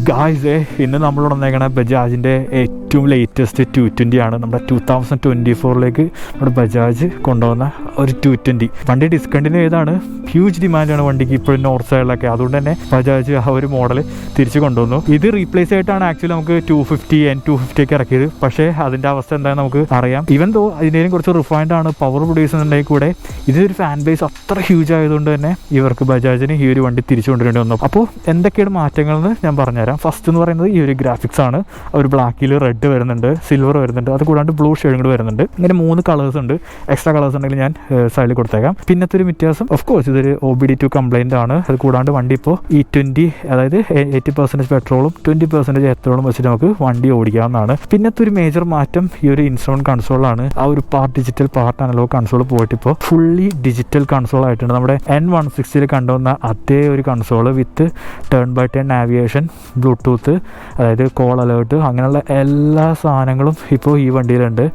Guys, ഇന്ന് നമ്മൾ വന്നേക്കണ ബജാജിൻ്റെ ഏറ്റവും ലേറ്റസ്റ്റ് 220 ആണ്. നമ്മുടെ 2024 നമ്മുടെ ബജാജ് കൊണ്ടുവന്ന ഒരു 220 വണ്ടി ഡിസ്കണ്ടിന്യൂ ചെയ്താണ്. ഹ്യൂജ് ഡിമാൻഡാണ് വണ്ടിക്ക് ഇപ്പോഴും നോർത്ത് സൈഡിലൊക്കെ. അതുകൊണ്ട് തന്നെ ബജാജ് ആ ഒരു മോഡൽ തിരിച്ച് കൊണ്ടുവന്നു. ഇത് റീപ്ലേസ് ആയിട്ടാണ് ആക്ച്വലി നമുക്ക് 250 N250 ഒക്കെ ഇറക്കിയത്. പക്ഷേ അതിൻ്റെ അവസ്ഥ എന്താണെന്ന് നമുക്ക് അറിയാം. ഈവൻ ദോ അതിൻ്റെയും കുറച്ച് റിഫൈൻഡ് ആണ് പവർ പ്രൊഡ്യൂസ് ചെയ്യുന്നുണ്ടെങ്കിൽ കൂടെ ഇതൊരു ഫാൻ ബേസ് അത്ര ഹ്യൂജ് ആയതുകൊണ്ട് തന്നെ ഇവർക്ക് ബജാജിന് ഈ ഒരു വണ്ടി തിരിച്ചു കൊണ്ടുവരേണ്ടി വന്നു. അപ്പോൾ എന്തൊക്കെയാണ് മാറ്റങ്ങളെന്ന് ഞാൻ പറഞ്ഞുതരാം. ഫസ്റ്റ് എന്ന് പറയുന്നത് ഈ ഒരു ഗ്രാഫിക്സ് ആണ്. ഒരു ബ്ലാക്കിൽ റെഡ് വരുന്നുണ്ട്, സിൽവർ വരുന്നുണ്ട്, അത് കൂടാണ്ട് ബ്ലൂ ഷെയ്ഡും കൂടി വരുന്നുണ്ട്. ഇങ്ങനെ 3 കളേഴ്സ് ഉണ്ട്. എക്സ്ട്രാ കളേഴ്സ് ഉണ്ടെങ്കിൽ ഞാൻ സൈഡിൽ കൊടുത്തേക്കാം. പിന്നത്തെ ഒരു വ്യത്യാസം ഓഫ് കോഴ്സ് ഇതൊരു OBD2 കംപ്ലൈൻ്റ് ആണ്. അത് കൂടാണ്ട് വണ്ടി ഇപ്പോൾ E20 അതായത് 80% പെട്രോളും 20% എത്തറോളും വെച്ചിട്ട് നമുക്ക് വണ്ടി ഓടിക്കാവുന്നതാണ്. പിന്നത്തെ ഒരു മേജർ മാറ്റം ഈ ഒരു ഇൻസ്ട്രുമെന്റ് കൺസോളാണ്. ആ ഒരു part digital part analog console പോയിട്ട് ഇപ്പോൾ ഫുള്ളി ഡിജിറ്റൽ കൺസോൾ ആയിട്ടുണ്ട്. നമ്മുടെ N160 കണ്ടുവന്ന അതേ ഒരു console with turn by turn navigation, bluetooth, അതായത് കോൾ അലേർട്ട്, അങ്ങനെയുള്ള എല്ലാ സാധനങ്ങളും ഇപ്പോൾ ഈ വണ്ടിയിലുണ്ട്.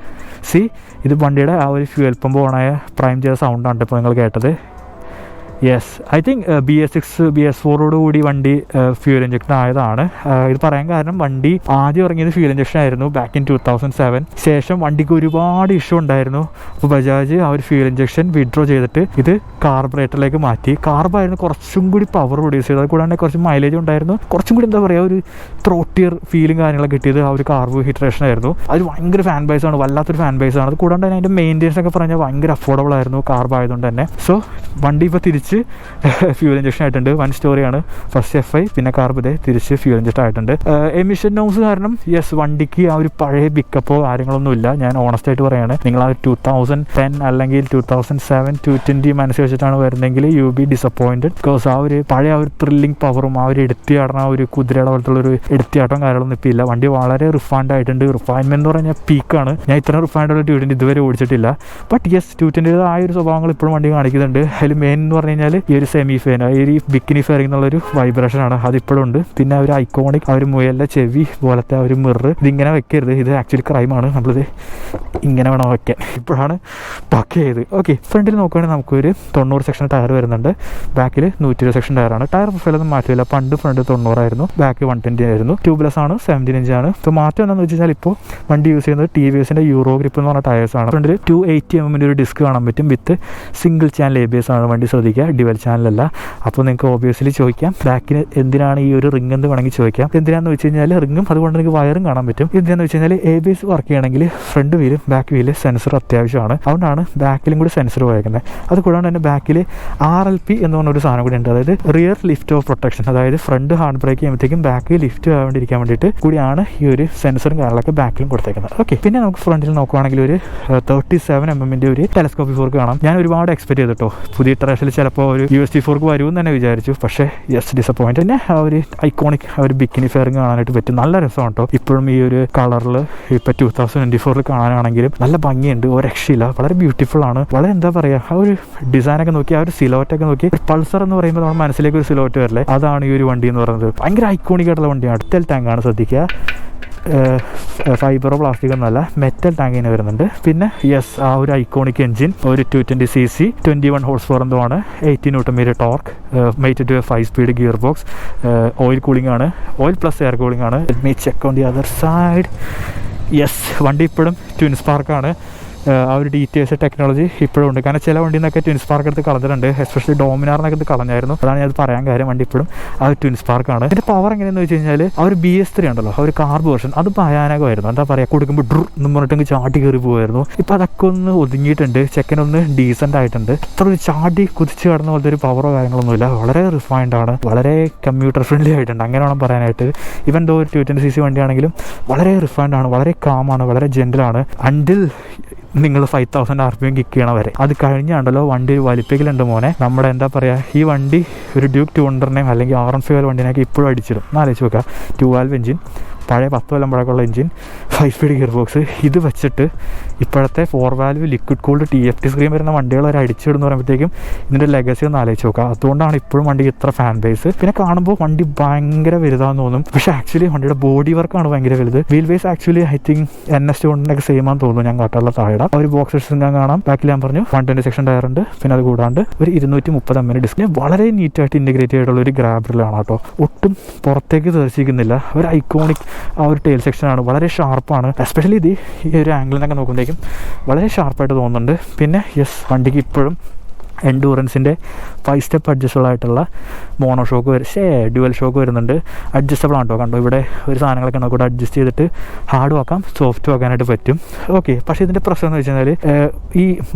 ഇത് വണ്ടിയുടെ ആ ഒരു ഫ്യൂൽ പമ്പ് ഓണായ പ്രൈം ചെയ്ത സൗണ്ടാണ് ഇപ്പോൾ നിങ്ങൾ കേട്ടത്. Yes, I think BS6 BS4 കൂടി വണ്ടി ഫ്യൂൽ ഇഞ്ചക്ഷൻ ആയതാണ്. ഇത് പറയാൻ കാരണം വണ്ടി ആദ്യം ഇറങ്ങിയത് ഫ്യൂൽ ഇഞ്ചക്ഷൻ ആയിരുന്നു ബാക്ക് ഇൻ 2007. ശേഷം വണ്ടിക്ക് ഒരുപാട് ഇഷ്യൂ ഉണ്ടായിരുന്നു. അപ്പോൾ ബജാജ് ആ ഒരു ഫ്യൂൽ ഇഞ്ചക്ഷൻ വിഡ്രോ ചെയ്തിട്ട് ഇത് കാർബറേറ്ററിലേക്ക് മാറ്റി. കാർബായിരുന്നു കുറച്ചും കൂടി പവർ പ്രൊഡ്യൂസ് ചെയ്തത്. അത് കൂടാണ്ട് കുറച്ച് മൈലേജ് ഉണ്ടായിരുന്നു. കുറച്ചും കൂടി എന്താ പറയുക, ഒരു ത്രോട്ടിയർ ഫീലും കാര്യങ്ങളൊക്കെ കിട്ടിയത് ആ ഒരു കാർബോ ഹീറ്ററേഷൻ ആയിരുന്നു. അത് ഭയങ്കര ഫാൻ ബേസ് ആണ്, വല്ലാത്തൊരു ഫാൻ ബേസ് ആണ്. അത് കൂടാണ്ട് തന്നെ അതിൻ്റെ മെയിൻ്റെനൻസ് ഒക്കെ പറഞ്ഞാൽ ഭയങ്കര അഫോർഡബിൾ ആയിരുന്നു കാർബ് ആയതുകൊണ്ട് തന്നെ. സോ വണ്ടി ഇപ്പോൾ തിരിച്ച് ഫ്യൂൽ ഇഞ്ചക്ഷൻ ആയിട്ടുണ്ട്. വൺ സ്റ്റോറിയാണ്. ഫസ്റ്റ് FI പിന്നെ കാർബ് ഇതേ തിരിച്ച് ഫ്യൂൽ ഇഞ്ചക്ഷൻ ആയിട്ടുണ്ട്. എമിഷൻ നോംസ് കാരണം യെസ് വണ്ടിക്ക് ആ ഒരു പഴയ പിക്കപ്പോ കാര്യങ്ങളൊന്നുമില്ല. ഞാൻ ഓണസ്റ്റ് ആയിട്ട് പറയാണ്. നിങ്ങൾ ആ 2010 അല്ലെങ്കിൽ 2007 220 മനസ്സിൽ വെച്ചിട്ടാണ് വരുന്നതെങ്കിൽ യു ബി ഡിസപ്പോയിൻറ്റഡ്. ബിക്കോസ് ആ ഒരു പഴയ ആ ഒരു ത്രില്ലിംഗ് പവറും ആ ഒരു എടുത്തിയാടുന്ന ആ ഒരു കുതിരയുടെ പോലത്തുള്ള ഒരു എടുത്തിയാട്ടവും കാര്യങ്ങളൊന്നും ഇപ്പോൾ ഇല്ല. വണ്ടി വളരെ റിഫൈൻഡ് ആയിട്ടുണ്ട്. റിഫൈൻമെന്റ് എന്ന് പറഞ്ഞാൽ പീക്കാണ്. ഞാൻ ഇത്ര റിഫൈൻഡ് ഉള്ള 220 ഇതുവരെ ഓടിച്ചിട്ടില്ല. ബട്ട് യെസ് 220 ആ ഒരു സ്വഭാവങ്ങൾ ഇപ്പോഴും വണ്ടി കാണിക്കുന്നുണ്ട്. അതിൽ മെയിൻ എന്ന് പറഞ്ഞു കഴിഞ്ഞാൽ ഈ ഒരു സെമി ഫെയർ, ഈ ഒരു ബിക്കിനി ഫെയറിംഗ് എന്നുള്ളൊരു വൈബ്രേഷൻ ആണ്. അതിപ്പോഴും ഉണ്ട്. പിന്നെ ആ ഒരു ഐക്കോണിക് ആ ഒരു മുയലിൻ്റെ ചെവി പോലത്തെ ആ ഒരു മിറർ ഇതിങ്ങനെ വെക്കരുത്. ഇത് ആക്ച്വലി ക്രൈമാണ്. നമ്മളിത് ഇങ്ങനെ വേണം വെക്കാൻ. ഇപ്പോഴാണ് പക്ക ചെയ്ത്. ഓക്കെ, ഫ്രണ്ടിൽ നോക്കുകയാണെങ്കിൽ നമുക്കൊരു 90 സെക്ഷൻ ടയർ വരുന്നുണ്ട്. ബാക്കിൽ 120 സെക്ഷൻ ടയറാണ്. ടയർ പ്രൊഫൈലൊന്നും മാറ്റില്ല. പണ്ട് ഫ്രണ്ട് 90 ആയിരുന്നു, ബാക്ക് 120 ആയിരുന്നു. ട്യൂബ്ലെസ് ആണ്, 17 ഇഞ്ചാണ്. ഇപ്പോൾ മാറ്റം എന്താണെന്ന് വെച്ച് കഴിഞ്ഞാൽ ഇപ്പോൾ വണ്ടി യൂസ് ചെയ്യുന്നത് TVSൻ്റെ യൂറോ ഗ്രിപ്പ് എന്ന് പറഞ്ഞ ടയേഴ്സാണ്. ഫ്രണ്ടിൽ 280 mm ഒരു ഡിസ്ക് കാണാൻ പറ്റും. വിത്ത് സിംഗിൾ ചാനൽ ABS ആണ്. വണ്ടി ശ്രദ്ധിക്കുക, ഡിവൽ ചാനലല്ല. അപ്പോൾ നിങ്ങൾക്ക് ഓബിയസ്ലി ചോദിക്കാം ബാക്കിന് എന്തിനാണ് ഈ ഒരു റിംഗ് എന്ന് വേണമെങ്കിൽ ചോദിക്കാം. എന്തിനാന്ന് വെച്ച് കഴിഞ്ഞാൽ റിംഗും അതുകൊണ്ട് നിങ്ങൾക്ക് വയറും കാണാൻ പറ്റും. എന്തിനാന്ന് വെച്ച് കഴിഞ്ഞാൽ ABS വർക്ക് ചെയ്യണമെങ്കിൽ ഫ്രണ്ട് വീലും ബാക്ക് വീല് സെൻസർ അത്യാവശ്യമാണ്. അതുകൊണ്ടാണ് ബാക്കിലും കൂടി സെൻസർ ഉപയോഗിക്കുന്നത്. അത് കൂടാണ്ട് തന്നെ ബാക്കിൽ RLP എന്ന് പറഞ്ഞൊരു സാധനം കൂടി ഉണ്ട്. അതായത് റിയർ ലിഫ്റ്റ് ഓഫ് പ്രൊട്ടക്ഷൻ. അതായത് ഫ്രണ്ട് ഹാൻഡ് ബ്രേക്ക് ചെയ്യുമ്പോഴത്തേക്കും ബാക്ക് ലിഫ്റ്റ് ആവാണ്ടിരിക്കാൻ വേണ്ടിയിട്ട് കൂടിയാണ് ഈ ഒരു സെൻസറും കാര്യങ്ങളൊക്കെ ബാക്കിലും കൊടുത്തേക്കുന്നത്. ഓക്കെ, പിന്നെ നമുക്ക് ഫ്രണ്ടിൽ നോക്കുകയാണെങ്കിൽ ഒരു 37 mm ഒരു ടെലസ്കോപ്പി ഫോർക്ക് കാണാം. ഞാൻ ഒരുപാട് എക്സ്പെക്ട് ചെയ്തിട്ടോ പുതിയ ഇറ്ററേഷനിൽ ചിലപ്പോൾ ഒരു USB 4 വരുമെന്ന് തന്നെ വിചാരിച്ചു. പക്ഷേ യെസ് ഡിസപ്പോയിന്റ്. പിന്നെ ആ ഒരു ഐക്കോണിക് ആ ഒരു ബിക്കിനി ഫെയറിംഗ് കാണാനായിട്ട് പറ്റും. നല്ല രസമാണ് കേട്ടോ. ഇപ്പോഴും ഈ ഒരു കളറിൽ ഇപ്പോൾ 2024 കാണാനാണെങ്കിലും നല്ല ഭംഗിയുണ്ട്. ഒരു രക്ഷയില്ല. വളരെ ബ്യൂട്ടിഫുൾ ആണ്. വളരെ എന്താ പറയുക, ആ ഒരു ഡിസൈനൊക്കെ നോക്കി, ആ ഒരു സിലോറ്റൊക്കെ നോക്കി. ഒരു പൾസർ എന്ന് പറയുമ്പോൾ നമ്മുടെ മനസ്സിലേക്ക് ഒരു സിലോറ്റ് വരില്ലേ, അതാണ് ഈ ഒരു വണ്ടി എന്ന് പറയുന്നത്. ഭയങ്കര ഐക്കോണിക് ആയിട്ടുള്ള വണ്ടിയാണ്. ഡീറ്റൽ ടാങ്കാണ്, ശ്രദ്ധിക്കുക. ഫൈബറോ പ്ലാസ്റ്റിക് ഒന്നല്ല, മെറ്റൽ ടാങ്കിന് വരുന്നുണ്ട്. പിന്നെ യെസ് ആ ഒരു ഐക്കോണിക് എഞ്ചിൻ, ഒരു 220cc 21 horsepower എന്തോ ആണ്, 80 Nm torque, mate to 5 speed gear box, oil cooling ആണ്, ഓയിൽ പ്ലസ് എയർ കൂളിംഗ് ആണ്. Let me check on the other side. Yes വണ്ടി ഇപ്പോഴും ട്വിൻ സ്പാർക്കാണ്. ആ ഒരു ഡീറ്റെയിൽസ് ടെക്നോളജി ഇപ്പോഴും ഉണ്ട്. കാരണം ചില വണ്ടിയിൽ നിന്നൊക്കെ ട്വിൻ സ്പാർക്ക് എടുത്ത് കളഞ്ഞിട്ടുണ്ട്. എസ്പെഷ്യലി ഡോമിനാറിനൊക്കെ എടുത്ത് കളഞ്ഞായിരുന്നു. അതാണ് ഞാൻ പറയാൻ കാര്യം. വണ്ടി ഇപ്പോഴും ആ ഒരു ട്വിൻ സ്പാർക്കാണ്. ഇതിൻ്റെ പവർ എങ്ങനെയെന്ന് വെച്ച് കഴിഞ്ഞാൽ ആ ഒരു BS3 ഉണ്ടല്ലോ, ആ ഒരു കാർബ് വേർഷൻ, അത് ഭയാനകമായിരുന്നു. എന്താ പറയുക, കൊടുക്കുമ്പോൾ ഡ്രൂ എന്ന് പറഞ്ഞിട്ട് ചാട്ടി കയറി പോകുമായിരുന്നു. ഇപ്പോൾ അതൊക്കെ ഒന്ന് ഒതുങ്ങിയിട്ടുണ്ട്. ചെക്കനൊന്ന് ഡീസൻ്റ് ആയിട്ടുണ്ട്. അത്ര ഒരു ചാടി കുതിച്ച് കടന്ന പോലത്തെ ഒരു പവറോ കാര്യങ്ങളൊന്നുമില്ല. വളരെ റിഫൈൻഡ് ആണ്, വളരെ കമ്പ്യൂട്ടർ ഫ്രണ്ട്ലി ആയിട്ടുണ്ട്. അങ്ങനെ വേണം പറയാനായിട്ട്. ഇവൻ ദോ ഒരു 220cc വണ്ടിയാണെങ്കിലും വളരെ റിഫൈൻഡ് ആണ്, വളരെ കാമാണ്, വളരെ ജെന്റിലാണ്. അണ്ടിൽ നിങ്ങൾ 5000 RPM കിക്ക് ചെയ്യണ വരെ. അത് കഴിഞ്ഞാണ്ടല്ലോ വണ്ടി വലിപ്പിക്കലുണ്ട് മോനെ. നമ്മുടെ എന്താ പറയുക, ഈ വണ്ടി ഒരു ഡ്യൂക്ക് 200 അല്ലെങ്കിൽ R15 വണ്ടിനൊക്കെ ഇപ്പോഴും അടിച്ചിടും. ആലോചിച്ച് നോക്കുക. 2 valve എഞ്ചിൻ, പഴയ 10 കൊല്ലം പഴക്കമുള്ള എഞ്ചിൻ, 5 സ്പീഡ് ഗിയർ ബോക്സ്. ഇത് വെച്ചിട്ട് ഇപ്പോഴത്തെ 4 valve liquid cooled TFT screen വരുന്ന വണ്ടികൾ ഒരു അടിച്ചിടുന്ന് പറയുമ്പോഴത്തേക്കും ഇതിൻ്റെ ലെഗസി ഒന്ന് ആലോചിച്ച് നോക്കുക. അതുകൊണ്ടാണ് ഇപ്പോഴും വണ്ടിക്ക് ഇത്ര ഫാൻ ബേസ്. പിന്നെ കാണുമ്പോൾ വണ്ടി ഭയങ്കര വലുതാന്ന് തോന്നും, പക്ഷേ ആക്ച്വലി വണ്ടിയുടെ ബോഡി വർക്കാണ് ഭയങ്കര വലുത്. Wheel base actually I think NS 200 same ആണെന്ന് തോന്നുന്നു. ഞാൻ കാട്ടുള്ള താഴെ ഒരു ബോക്സ് ഞാൻ കാണാം. ബാക്കിൽ ഞാൻ പറഞ്ഞു 120 സെക്ഷൻ ടയർ ഉണ്ട്. പിന്നെ അത് കൂടാണ്ട് ഒരു 230 mm ഡിസ്പ്ലേ. വളരെ നീറ്റായിട്ട് ഇൻറ്റഗ്രേറ്റ് ചെയ്തിട്ടുള്ള ഒരു ഗ്രാബറിലാണ് കേട്ടോ. ഒട്ടും പുറത്തേക്ക് തെറിച്ചിരിക്കുന്നില്ല. ഒരു ഐക്കോണിക് ആ ഒരു ടെയിൽ സെക്ഷനാണ്. വളരെ ഷാർപ്പാണ്. എസ്പെഷ്യലി ഇത് ഈ ഒരു ആംഗിളിൽ നിന്നൊക്കെ നോക്കുമ്പോഴേക്കും വളരെ ഷാർപ്പായിട്ട് തോന്നുന്നുണ്ട്. പിന്നെ വണ്ടിക്ക് ഇപ്പോഴും എൻഡൂറൻസിൻ്റെ 5 സ്റ്റെപ്പ് അഡ്ജസ്റ്റബിൾ ആയിട്ടുള്ള മോണോ ഷോക്ക് ഡ്യുവൽ ഷോക്ക് വരുന്നുണ്ട്. അഡ്ജസ്റ്റബിൾ ആണ് കേട്ടോ. കണ്ടോ ഇവിടെ ഒരു സാധനങ്ങളൊക്കെ നമുക്ക് അഡ്ജസ്റ്റ് ചെയ്തിട്ട് ഹാർഡ് ആക്കാം, സോഫ്റ്റ് ആക്കാനായിട്ട് പറ്റും. ഓക്കെ, പക്ഷേ ഇതിൻ്റെ പ്രശ്നം എന്ന് വെച്ച് കഴിഞ്ഞാൽ ഈ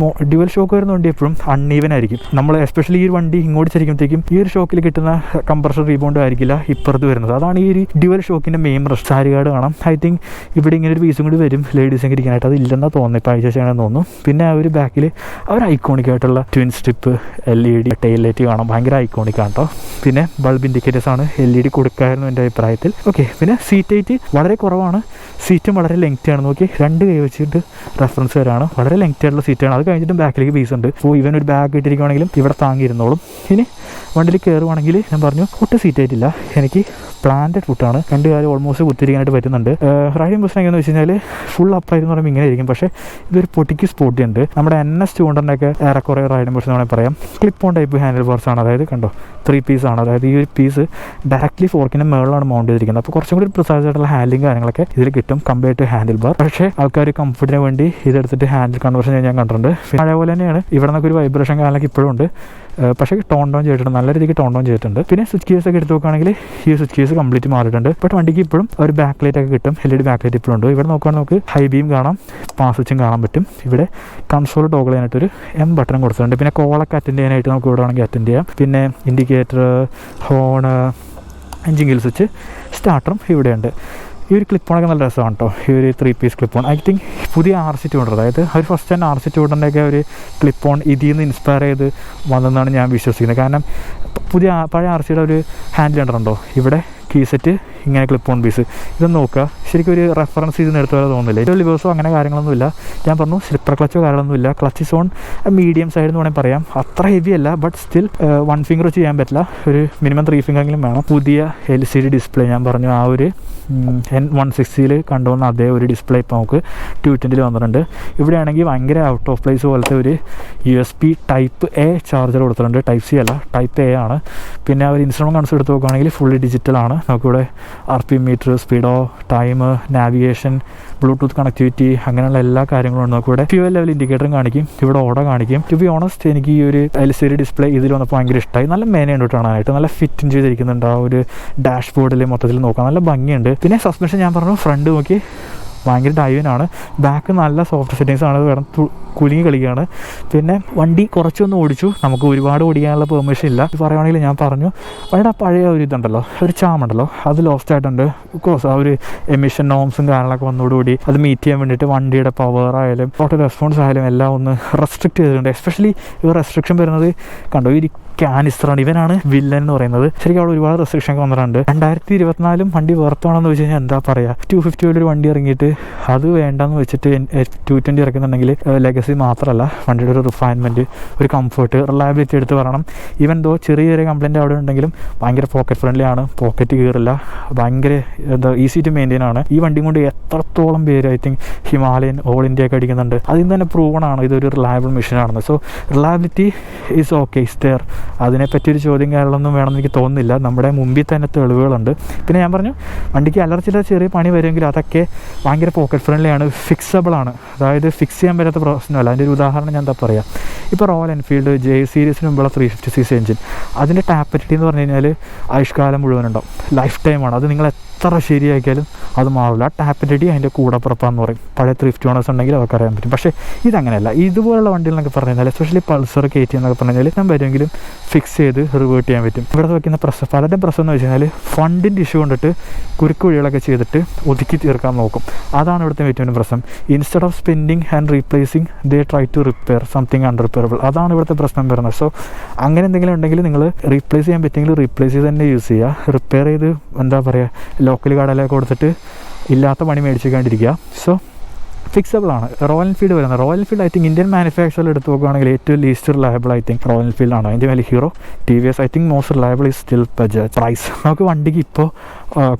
ഡ്യുവൽ ഷോക്ക് വരുന്ന വണ്ടി എപ്പോഴും അൺഈവൻ ആയിരിക്കും. നമ്മൾ എസ്പെഷ്യലി ഈ വണ്ടി ഇങ്ങോട്ട് ചരിക്കുമ്പോഴത്തേക്കും ഈ ഒരു ഷോക്കിൽ കിട്ടുന്ന കംപ്രഷൻ റീബൗണ്ട് ആയിരിക്കില്ല ഇപ്പുറത്ത് വരുന്നത്. അതാണ് ഈ ഒരു ഡ്യുവൽ ഷോക്കിൻ്റെ മെയിൻ പ്രശ്നം. ചാരികാട് കാണാം. ഐ തിങ്ക് ഇവിടെ ഇങ്ങനെ ഒരു പീസും കൂടി വരും ലേഡീസിന് ഇരിക്കാനായിട്ട്. അത് ഇല്ലെന്നാണ് തോന്നുന്നത്, ഇപ്പോൾ അയച്ചു തോന്നുന്നു. പിന്നെ ആ ഒരു ബാക്കിൽ അവർ ഐക്കോണിക് ആയിട്ടുള്ള twin strip LED tail light കാണാം. ഭയങ്കര ഐക്കോണിക് ആണ് കേട്ടോ. പിന്നെ ബൾബ് ഇൻഡിക്കേറ്റേഴ്സ് ആണ്. LED കൊടുക്കായിരുന്നു എൻ്റെ അഭിപ്രായത്തിൽ. ഓക്കെ, പിന്നെ സീറ്റ് ഹൈറ്റ് വളരെ കുറവാണ്. സീറ്റും വളരെ ലെങ്തി ആണ്. നോക്കി 2 കൈ വെച്ചിട്ട് റെഫറൻസ് വരാണ്. വളരെ ലെങ്തി ആയിട്ടുള്ള സീറ്റാണ്. അത് കഴിഞ്ഞിട്ടും ബാക്കിലേക്ക് പീസ് ഉണ്ട്. അപ്പോൾ ഇവൻ ഒരു ബാഗ് ഇട്ടിരിക്കുകയാണെങ്കിലും ഇവിടെ താങ്ങിയിരുന്നോളും. ഇനി വണ്ടിയിൽ കയറുവാണെങ്കിൽ ഞാൻ പറഞ്ഞു ഫുട്ട് സീറ്റ് ആയിട്ടില്ല, എനിക്ക് പ്ലാന്റഡ് ഫുട്ടാണ്. 2 കാലം ഓൾമോസ്റ്റ് കുത്തിരിക്കാനായിട്ട് പറ്റുന്നുണ്ട്. റൈഡിംഗ് പൊസിഷൻ എങ്ങനെയെന്ന് വെച്ച് കഴിഞ്ഞാൽ ഫുൾ അപ്പായിരുന്നു പറയുമ്പോൾ ഇങ്ങനെ ആയിരിക്കും. പക്ഷേ ഇതൊരു പൊട്ടിക്ക് സ്പോട്ടി ഉണ്ട്. നമ്മുടെ NS 200 ഏറെക്കുറെ റൈഡിംഗ് പൊസിഷൻ വേണമെങ്കിൽ പറയാം. Clip on type handle bars ആണ്. അതായത് കണ്ടോ 3 പീസാണ്. അതായത് ഈ ഒരു പീസ് ഡയറക്റ്റ്ലി ഫോർക്കിൻ്റെ മുകളിലാണ് മൗണ്ട് ചെയ്തിരിക്കുന്നത്. അപ്പോൾ കുറച്ചും കൂടി പ്രിസൈസ് ആയിട്ടുള്ള ഹാൻഡിലും കാര്യങ്ങളൊക്കെ ഇതിൽ കിട്ടും കമ്പയർ ടു ഹാൻഡിൽ ബാർ. പക്ഷേ ആൾക്കാർ കംഫർട്ടിന് വേണ്ടി ഇതെടുത്തിട്ട് ഹാൻഡിൽ കൺവേർഷൻ ഞാൻ കണ്ടിട്ടുണ്ട്. പഴയ പോലെ തന്നെയാണ്. ഇവിടെ നിന്നൊക്കെ ഒരു വൈബ്രേഷൻ കാര്യങ്ങളൊക്കെ ഇപ്പോഴും ഉണ്ട്. പക്ഷേ ടോൺ ഡൗൺ ചെയ്തിട്ടുണ്ട്, നല്ല രീതിക്ക് ടോൺ ഡൗൺ ചെയ്തിട്ടുണ്ട്. പിന്നെ സ്വിച്ച് കേസ് ഒക്കെ എടുത്ത് നോക്കുകയാണെങ്കിൽ ഈ സ്വിച്ച് കേസ് കംപ്ലീറ്റ് മാറിയിട്ടുണ്ട്. ബട്ട് വണ്ടിക്ക് ഇപ്പോഴും ഒരു ബാക്ക് ലൈറ്റ് ഒക്കെ കിട്ടും. LED ബാക്ക് ലൈറ്റ് ഇപ്പോഴും ഉണ്ട്. ഇവിടെ നോക്കുകയാണെങ്കിൽ നമുക്ക് ഹൈ ബീം കാണാം, പാസ് സ്വിച്ചും കാണാൻ പറ്റും. ഇവിടെ കൺസോൾ ടോഗിൾ ചെയ്യാനായിട്ടൊരു M ബട്ടൺ കൊടുത്തിട്ടുണ്ട്. പിന്നെ കോളൊക്കെ അറ്റൻഡ് ചെയ്യാനായിട്ട് നമുക്ക് ഇവിടെ വേണമെങ്കിൽ അറ്റൻഡ് ചെയ്യാം. പിന്നെ indicator, horn, engine kill switch, സ്റ്റാർട്ടറും ഇവിടെയുണ്ട്. ഈ ഒരു ക്ലിപ്പോണൊക്കെ നല്ല രസമാണ് കേട്ടോ. ഈ ഒരു 3 പീസ് ക്ലിപ്പോൺ ഐ തിങ്ക് പുതിയ RC 200, അതായത് അവർ ഫസ്റ്റ് തന്നെ RC 200 ഒരു ക്ലിപ്പോൺ ഇതിൽ നിന്ന് ഇൻസ്പയർ ചെയ്ത് വന്നതെന്നാണ് ഞാൻ വിശ്വസിക്കുന്നത്. കാരണം പഴയ RCയുടെ ഒരു ഹാൻഡിൽ കണ്ടിട്ടുണ്ടോ, ഇവിടെ കീ സെറ്റ് ഇങ്ങനെ ക്ലിപ്പ് ഓൺ പീസ്. ഇതൊന്ന് നോക്കുക, ശരിക്കും ഒരു റെഫറൻസ് ഇതിന് എടുത്ത പോലെ തോന്നുന്നില്ല. ഇതിൽ ലിവേഴ്സോ അങ്ങനെ കാര്യങ്ങളൊന്നുമില്ല. ഞാൻ പറഞ്ഞു സ്ലിപ്പർ ക്ലച്ചോ കാര്യങ്ങളൊന്നുമില്ല. ക്ലച്ച് സോൺ മീഡിയം സൈഡ് എന്ന് വേണമെങ്കിൽ പറയാം. അത്ര ഹെവി അല്ല, ബട്ട് സ്റ്റിൽ 1 ഫിംഗർ വെച്ച് ചെയ്യാൻ പറ്റില്ല. ഒരു മിനിമം 3 ഫിംഗറെങ്കിലും വേണം. പുതിയ LCD ഡിസ്പ്ലേ, ഞാൻ പറഞ്ഞു ആ ഒരു N160 കണ്ടുവന്ന അതേ ഒരു ഡിസ്പ്ലേ ഇപ്പോൾ നമുക്ക് 220 വന്നിട്ടുണ്ട്. ഇവിടെയാണെങ്കിൽ ഭയങ്കര ഔട്ട് ഓഫ് പ്ലേസ് പോലത്തെ ഒരു USB Type A ചാർജർ കൊടുത്തിട്ടുണ്ട്. Type C അല്ല, Type A ആണ്. പിന്നെ അവർ ഇൻസ്ട്രുമെൻറ്റ് കൺസോൾ എടുത്ത് നോക്കുകയാണെങ്കിൽ ഫുള്ളി ഡിജിറ്റലാണ്. നമുക്കിവിടെ RPM meter, speedo, time, navigation, Bluetooth connectivity, അങ്ങനെയുള്ള എല്ലാ കാര്യങ്ങളും ഉണ്ട്. നമുക്കിവിടെ ഫ്യൂവൽ ലെവൽ ഇൻഡിക്കേറ്ററും കാണിക്കും, ഇവിടെ ഓടോ കാണിക്കും. ടു ബി ഓണസ്റ്റ് എനിക്ക് ഈ ഒരു LCD ഡിസ്പ്ലേ ഇതിൽ വന്നപ്പോൾ ഭയങ്കര ഇഷ്ടമായി. നല്ല മേനയുണ്ട് കാണാനായിട്ട്, നല്ല ഫിറ്റ് ചെയ്തിരിക്കുന്നുണ്ട്. ആ ഒരു ഡാഷ് ബോർഡിൽ മൊത്തത്തിൽ നോക്കാം, നല്ല ഭംഗിയുണ്ട്. പിന്നെ സസ്പെൻഷൻ ഞാൻ പറഞ്ഞു ഫ്രണ്ട് നോക്കി ഭയങ്കര ഡൈവിനാണ്. ബാക്ക് നല്ല സോഫ്റ്റ് സെറ്റിങ്സ് ആണ്, വേണം കുലുങ്ങി കളിക്കുകയാണ്. പിന്നെ വണ്ടി കുറച്ചൊന്ന് ഓടിച്ചു, നമുക്ക് ഒരുപാട് ഓടിക്കാനുള്ള പെർമിഷൻ ഇല്ല. പറയുകയാണെങ്കിൽ ഞാൻ പറഞ്ഞു വണ്ടിയുടെ പഴയ ഒരു ഇതുണ്ടല്ലോ, ഒരു ചാമുണ്ടല്ലോ, അത് ലോസ്റ്റ് ആയിട്ടുണ്ട്. കോഴ്സ് ആ ഒരു എമിഷൻ നോംസും കാര്യങ്ങളൊക്കെ വന്നോടുകൂടി അത് മീറ്റ് ചെയ്യാൻ വേണ്ടിയിട്ട് വണ്ടിയുടെ പവർ ആയാലും ഓട്ടോ റെസ്പോൺസ് ആയാലും എല്ലാം ഒന്ന് റെസ്ട്രിക്റ്റ് ചെയ്തിട്ടുണ്ട്. എസ്പെഷ്യലി ഈ റെസ്ട്രിക്ഷൻ വരുന്നത് കണ്ടോ, ഈ കാനിസ്റ്ററാണ്, ഇവനാണ് വില്ലൻ എന്ന് പറയുന്നത്. ശരിക്കും അവിടെ ഒരുപാട് റെസ്ട്രിക്ഷൻ ഒക്കെ വന്നിട്ടുണ്ട്. 2024 വണ്ടി വെർത്താണെന്ന് വെച്ച് കഴിഞ്ഞാൽ എന്താ പറയുക, 250 ഒരു വണ്ടി ഇറങ്ങിയിട്ട് അത് വേണ്ടെന്ന് വെച്ചിട്ട് 220 ഇറക്കുന്നുണ്ടെങ്കിൽ ലെഗസി മാത്രമല്ല, വണ്ടിയുടെ ഒരു റിഫൈൻമെൻറ്റ്, ഒരു കംഫർട്ട്, റിലയബിലിറ്റി എടുത്ത് പറയണം. ഈവൻ ദോ ചെറിയ ചെറിയ കംപ്ലയിൻ്റ് അവിടെ ഉണ്ടെങ്കിലും ഭയങ്കര പോക്കറ്റ് ഫ്രണ്ട്ലി ആണ്, പോക്കറ്റ് കീറില്ല, ഭയങ്കര എന്താ ഈസി ടു മെയിൻറ്റെയിൻ ആണ്. ഈ വണ്ടി കൊണ്ട് എത്രത്തോളം പേര് I think Himalayan, all India ഒക്കെ അടിക്കുന്നുണ്ട്. അതിൽ തന്നെ പ്രൂവൺ ആണ് ഇതൊരു റിലയബിൾ മെഷീനാണെന്ന്. So reliability is okay, is there. അതിനെപ്പറ്റിയൊരു ചോദ്യം കാര്യങ്ങളൊന്നും വേണമെന്ന് എനിക്ക് തോന്നുന്നില്ല. നമ്മുടെ മുമ്പിൽ തന്നെ തെളിവുകളുണ്ട്. പിന്നെ ഞാൻ പറഞ്ഞു വണ്ടിക്ക് അലർച്ചിയുടെ ചെറിയ പണി വരുമെങ്കിൽ അതൊക്കെ ഭയങ്കര പോക്കറ്റ് ഫ്രണ്ട്ലി ആണ്, ഫിക്സബിൾ ആണ്. അതായത് ഫിക്സ് ചെയ്യാൻ പറ്റാത്ത പ്രശ്നമല്ല. അതിൻ്റെ ഒരു ഉദാഹരണം ഞാൻ എന്താ പറയുക, ഇപ്പോൾ റോയൽ എൻഫീൽഡ് J സീരീസിന് മുമ്പുള്ള 350cc എഞ്ചിൻ, അതിൻ്റെ ടാപ്പറ്റിറ്റി എന്ന് പറഞ്ഞു കഴിഞ്ഞാൽ ആയുഷ്കാലം മുഴുവനുണ്ടാവും, ലൈഫ് ടൈമാണ്. അത് നിങ്ങൾ എത്ര ശരിയാക്കിയാലും അത് മാറില്ല. ടാപ്പറ്റിറ്റി അതിൻ്റെ കൂടെ പുറപ്പാന്ന് പറയും. പഴയ ത്രിഫ്റ്റ് ഓണേഴ്സ് ഉണ്ടെങ്കിൽ അവർക്ക് അറിയാൻ പറ്റും. പക്ഷേ ഇതങ്ങനെയല്ല. ഇതുപോലുള്ള വണ്ടികളെന്നൊക്കെ പറഞ്ഞു കഴിഞ്ഞാൽ, എസ്പെഷ്യലി പൾസർ KT എന്നൊക്കെ പറഞ്ഞു കഴിഞ്ഞാൽ ഞാൻ വരുമെങ്കിലും ഫിക്സ് ചെയ്ത് റിവേർട്ട് ചെയ്യാൻ പറ്റും. ഇവിടെ വയ്ക്കുന്ന പ്രശ്നം, പലരുടെ പ്രശ്നം എന്ന് വെച്ച് കഴിഞ്ഞാൽ ഫണ്ടിൻ്റെ ഇഷ്യൂ കൊണ്ടിട്ട് കുരുക്ക് വഴികളൊക്കെ ചെയ്തിട്ട് ഒതുക്കി തീർക്കാൻ നോക്കും. അതാണ് ഇവിടുത്തെ ഏറ്റവും വലിയ പ്രശ്നം. Instead of spending and replacing they try to repair something unrepairable. അതാണ് ഇവിടുത്തെ പ്രശ്നം വരുന്നത്. സോ അങ്ങനെ എന്തെങ്കിലും ഉണ്ടെങ്കിൽ നിങ്ങൾ റീപ്ലേസ് ചെയ്യാൻ പറ്റുമെങ്കിൽ റീപ്ലേസ് ചെയ്ത് തന്നെ യൂസ് ചെയ്യുക. റിപ്പയർ ചെയ്ത് എന്താ പറയുക, ലോക്കൽ കടയിലൊക്കെ കൊടുത്തിട്ട് ഇല്ലാത്ത പണി മേടിച്ചിരിക്കാണ്ടിരിക്കുക. സോ ഫിക്സബിൾ ആണ്. റോയൽ എൻഫീൽഡ് വരുന്നത്, Royal Enfield I think Indian മാനുഫാക്ചറിൽ എടുത്ത് നോക്കുകയാണെങ്കിൽ ഏറ്റവും least reliable I think Royal Enfield ആണ്. അതിൻ്റെ മേലെ Hero, TVS I think most reliable is still Bajaj. Price നമുക്ക് വണ്ടിക്ക് ഇപ്പോൾ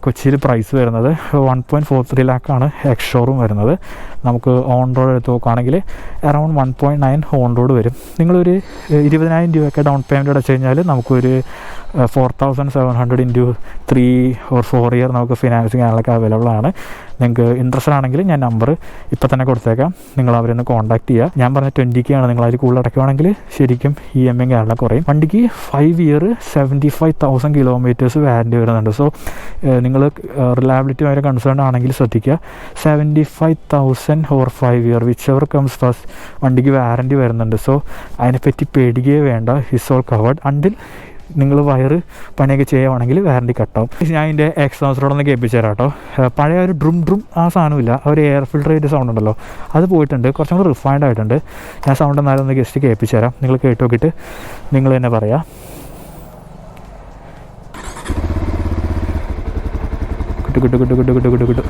കൊച്ചിയിൽ പ്രൈസ് വരുന്നത് 1.43 ലാക്കാണ് എക്സ് ഷോറൂം വരുന്നത്. നമുക്ക് ഓൺ റോഡ് എടുത്ത് നോക്കുകയാണെങ്കിൽ അറൗണ്ട് 1.9 ഓൺ റോഡ് വരും. നിങ്ങളൊരു 20,000 രൂപയൊക്കെ ഡൗൺ പേയ്മെൻറ്റ് അടച്ചു കഴിഞ്ഞാൽ നമുക്കൊരു 4,700 ഇൻറ്റു 3 or 4 ഇയർ നമുക്ക് ഫിനാൻസിങ് ആളൊക്കെ അവൈലബിൾ ആണ്. നിങ്ങൾക്ക് ഇൻട്രസ്റ്റഡ് ആണെങ്കിൽ ഞാൻ നമ്പർ ഇപ്പോൾ തന്നെ കൊടുത്തേക്കാം, നിങ്ങൾ അവരൊന്ന് കോൺടാക്ട് ചെയ്യുക. ഞാൻ പറഞ്ഞ 20K ആണ്, നിങ്ങൾ അതിൽ കൂടുതൽ അടയ്ക്കുകയാണെങ്കിൽ ശരിക്കും EMI കാരണം കുറയും. വണ്ടിക്ക് 5 ഇയർ 75,000 കിലോമീറ്റേഴ്സ് വാറൻറ്റി വരുന്നുണ്ട്. സോ നിങ്ങൾ റിലയബിലിറ്റി വരെ കൺസേൺ ആണെങ്കിൽ ശ്രദ്ധിക്കുക. 75,000 or 5 year which ever comes first വണ്ടിക്ക് വാറൻറ്റി വരുന്നുണ്ട്. സോ അതിനെപ്പറ്റി പേടിക്കുകയേ വേണ്ട. ഹിസ് ഓൾ കവേർഡ് അണ്ടിൽ നിങ്ങൾ വയറ് പണിയൊക്കെ ചെയ്യുകയാണെങ്കിൽ വാറൻറ്റി കട്ടാവും. ഞാൻ ഇതിൻ്റെ എക്സോസ്റ്ററോടൊന്ന് കേൾപ്പിച്ചു തരാം കേട്ടോ. പഴയ ഒരു ഡ്രും ആ സാധനമില്ല, ഒരു എയർ ഫിൽട്ടർ ചെയ്ത സൗണ്ട് ഉണ്ടല്ലോ, അത് പോയിട്ടുണ്ട്, കുറച്ചും കൂടി റിഫൈൻഡ് ആയിട്ടുണ്ട്. ഞാൻ സൗണ്ട് എന്നാലും ഒന്ന് ജസ്റ്റ് കേൾപ്പിച്ചു തരാം, നിങ്ങൾ കേട്ട് നോക്കിയിട്ട് നിങ്ങൾ തന്നെ പറയാം. കിട്ടു കിട്ടു കിട്ടു കിട്ടു കിട്ടു കിട്ടു കിട്ടു.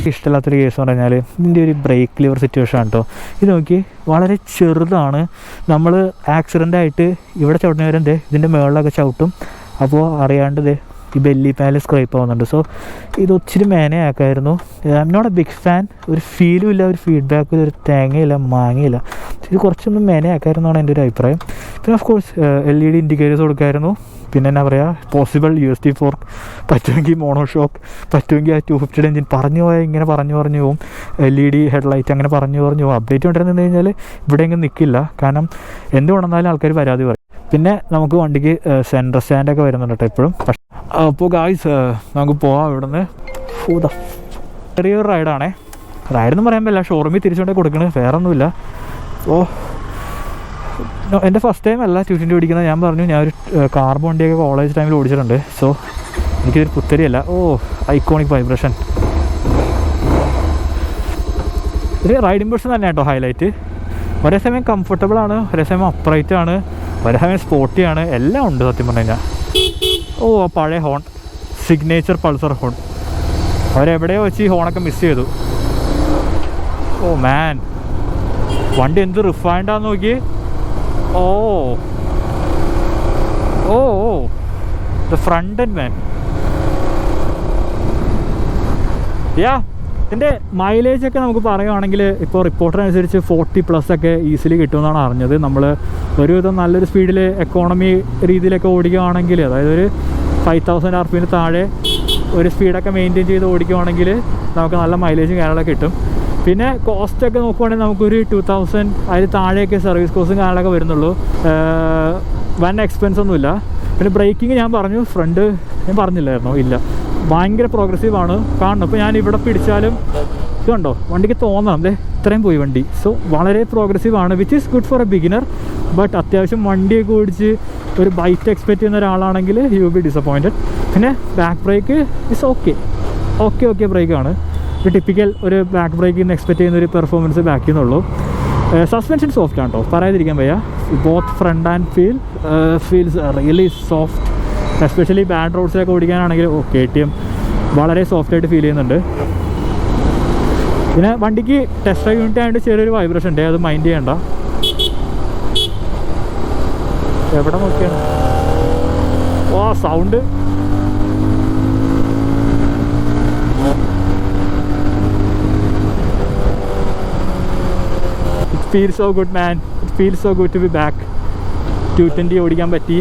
ഇഷ്ടമില്ലാത്തൊരു കേസ് എന്ന് പറഞ്ഞാൽ ഇതിൻ്റെ ഒരു ബ്രേക്ക് ലിവർ സിറ്റുവേഷൻ ആണ് കേട്ടോ. ഇത് നോക്കി, വളരെ ചെറുതാണ്. നമ്മൾ ആക്സിഡൻ്റ് ആയിട്ട് ഇവിടെ ചവിട്ടുന്നവരും ഇതിൻ്റെ മുകളിലൊക്കെ ചവിട്ടും, അപ്പോൾ അറിയാണ്ട് ഈ ബെല്ലി പാനൽ സ്ക്രൈപ്പ് ആവുന്നുണ്ട്. സോ ഇത് ഒത്തിരി മേനയാക്കായിരുന്നു. I'm not a big fan. ഒരു ഫീലും ഇല്ല, ഒരു ഫീഡ്ബാക്കും, ഒരു തേങ്ങയില്ല, മാങ്ങയില്ല. ഇത് കുറച്ചൊന്നും മേനയാക്കായിരുന്നാണ് എൻ്റെ ഒരു അഭിപ്രായം. പിന്നെ ഓഫ് കോഴ്സ് LED ഇൻഡിക്കേറ്റേഴ്സ് കൊടുക്കായിരുന്നു. പിന്നെ എന്നാ പറയുക, പോസിബിൾ USB ഫോർക്ക്, പറ്റുമെങ്കിൽ മോണോഷോക്ക്, പറ്റുമെങ്കിൽ ആ 250 എഞ്ചിൻ പറഞ്ഞു പോയാൽ ഇങ്ങനെ പറഞ്ഞു പോകും. LED ഹെഡ്ലൈറ്റ് അങ്ങനെ പറഞ്ഞു പോകും. അപ്ഡേറ്റ് കൊണ്ടിരുന്നു കഴിഞ്ഞാൽ ഇവിടെ എങ്ങും നിൽക്കില്ല. കാരണം എന്ത് കൊണ്ടുവന്നാലും ആൾക്കാർ പരാതി പറയും. പിന്നെ നമുക്ക് വണ്ടിക്ക് സെൻട്രൽ സ്റ്റാൻഡൊക്കെ വരുന്നുണ്ട് കേട്ടോ എപ്പോഴും. അപ്പോൾ ഗായ്സ് നമുക്ക് പോവാം ഇവിടെ നിന്ന്. ചെറിയൊരു റൈഡാണേ. റൈഡെന്ന് പറയാൻ പറ്റില്ല, ഷോറൂമിൽ തിരിച്ചുകൊണ്ടേ കൊടുക്കണത്, വേറെ ഒന്നുമില്ല. ഓ എൻ്റെ ഫസ്റ്റ് ടൈം അല്ല 220 ഓടിക്കുന്നത്. ഞാൻ പറഞ്ഞു ഞാനൊരു കാർബൺ വണ്ടിയൊക്കെ കോളേജ് ടൈമിൽ ഓടിച്ചിട്ടുണ്ട്. സോ എനിക്കിതൊരു പുത്തരിയല്ല. ഓ ഐക്കോണിക് വൈബ്രേഷൻ. ഒരു റൈഡിംഗ് പൊസിഷൻ തന്നെ കേട്ടോ ഹൈലൈറ്റ്. ഒരേ സമയം കംഫർട്ടബിൾ ആണ്, ഒരേ സമയം അപ്രൈറ്റ് ആണ്, ഒരേ സമയം സ്പോർട്ടിയാണ്, എല്ലാം ഉണ്ട് സത്യം പറഞ്ഞു കഴിഞ്ഞാൽ. ഓ പഴയ ഹോൺ, സിഗ്നേച്ചർ പൾസർ ഹോൺ, അവരെവിടെയോ വെച്ച് ഈ ഹോണൊക്കെ മിസ് ചെയ്തു. ഓ മാൻ, വണ്ടി എന്ത് റിഫൈൻഡാന്ന് നോക്കി. ഓ ഓ ദ ഫ്രണ്ട് എൻഡ് മാൻ. യാ, ഇതിൻ്റെ മൈലേജൊക്കെ നമുക്ക് പറയുകയാണെങ്കിൽ ഇപ്പോൾ റിപ്പോർട്ടറിനനുസരിച്ച് 40+ ഒക്കെ ഈസിലി കിട്ടുമെന്നാണ് അറിഞ്ഞത്. നമ്മൾ ഒരുവിധം നല്ലൊരു സ്പീഡിൽ എക്കോണമി രീതിയിലൊക്കെ ഓടിക്കുകയാണെങ്കിൽ, അതായത് ഒരു 5000 RPM താഴെ ഒരു സ്പീഡൊക്കെ മെയിൻറ്റെയിൻ ചെയ്ത് ഓടിക്കുകയാണെങ്കിൽ നമുക്ക് നല്ല മൈലേജും കാര്യങ്ങളൊക്കെ കിട്ടും. പിന്നെ കോസ്റ്റൊക്കെ നോക്കുവാണെങ്കിൽ നമുക്കൊരു 2000 അതിൽ താഴെയൊക്കെ സർവീസ് കോസ്റ്റും കാര്യങ്ങളൊക്കെ വരുന്നുള്ളൂ. വൻ എക്സ്പെൻസ് ഒന്നുമില്ല. പിന്നെ ബ്രേക്കിങ് ഞാൻ പറഞ്ഞു, ഫ്രണ്ട് ഞാൻ പറഞ്ഞില്ലായിരുന്നോ? ഇല്ല, ഭയങ്കര പ്രോഗ്രസീവാണ്. കാണണം, ഇപ്പോൾ ഞാൻ ഇവിടെ പിടിച്ചാലും ഇത് കണ്ടോ, വണ്ടിക്ക് തോന്നണം ഇത്രയും പോയി വണ്ടി. സോ വളരെ പ്രോഗ്രസീവാണ്, which is good for a beginner. But അത്യാവശ്യം വണ്ടിയൊക്കെ ഓടിച്ച് ഒരു ബൈറ്റ് എക്സ്പെക്റ്റ് ചെയ്യുന്ന ഒരാളാണെങ്കിൽ യു ബി ഡിസപ്പോയിൻറ്റഡ്. പിന്നെ ബാക്ക് ബ്രേക്ക് ഇസ് ഓക്കെ ബ്രേക്കാണ്. ഒരു ടിപ്പിക്കൽ ഒരു ബാക്ക് ബ്രേക്കിൽ നിന്ന് എക്സ്പെക്റ്റ് ചെയ്യുന്ന ഒരു പെർഫോമൻസ് ബാക്കിൽ നിന്നുള്ളൂ. സസ്പെൻഷൻ സോഫ്റ്റ് ആണ് കേട്ടോ, പറയാതിരിക്കാൻ വയ്യ. Both front and feels really soft. Especially bad റോഡ്സിലൊക്കെ ഓടിക്കാനാണെങ്കിൽ KTM വളരെ സോഫ്റ്റായിട്ട് ഫീൽ ചെയ്യുന്നുണ്ട്. പിന്നെ വണ്ടിക്ക് ടെസ്റ്റ് ഡ്രൈവ് യൂണിറ്റ് ആയതുകൊണ്ട് ചെറിയൊരു വൈബ്രേഷൻ ഉണ്ട്, അത് മൈൻഡ് ചെയ്യണ്ട. എവിടെ നോക്കിയാണ് ഓ sound. It feels so good man, it feels so good to be back. 220 ഓടിക്കാൻ പറ്റി.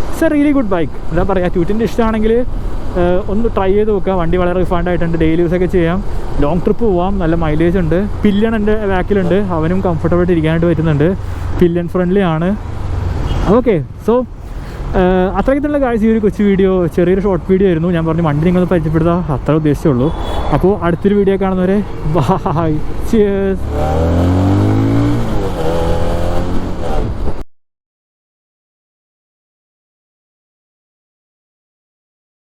It's A really good bike. എന്താ പറയുക, 220 ഇഷ്ടമാണെങ്കിൽ ഒന്ന് ട്രൈ ചെയ്ത് നോക്കുക. വണ്ടി വളരെ റിഫൈൻഡ് ആയിട്ടുണ്ട്, ഡെയിലി യൂസൊക്കെ ചെയ്യാം, ലോങ് ട്രിപ്പ് പോവാം, നല്ല മൈലേജ് ഉണ്ട്. പില്യൺ എൻ്റെ ബാക്കിലുണ്ട്, അവനും കംഫർട്ടബിളായിട്ട് ഇരിക്കാനായിട്ട് പറ്റുന്നുണ്ട്. പില്യൺ ഫ്രണ്ട്ലി ആണ്. ഓക്കെ, സോ അത്രയ്ക്ക് തന്നെ ഗായ്സ് ഈ ഒരു കൊച്ചു വീഡിയോ, ചെറിയൊരു ഷോർട്ട് വീഡിയോ ആയിരുന്നു. ഞാൻ പറഞ്ഞു വണ്ടി നിങ്ങൾ പരിചയപ്പെടുത്താം, അത്ര ഉദ്ദേശിച്ചുള്ളൂ. അപ്പോൾ അടുത്തൊരു വീഡിയോ കാണുന്നവരെ ബൈ, ചിയേഴ്സ്.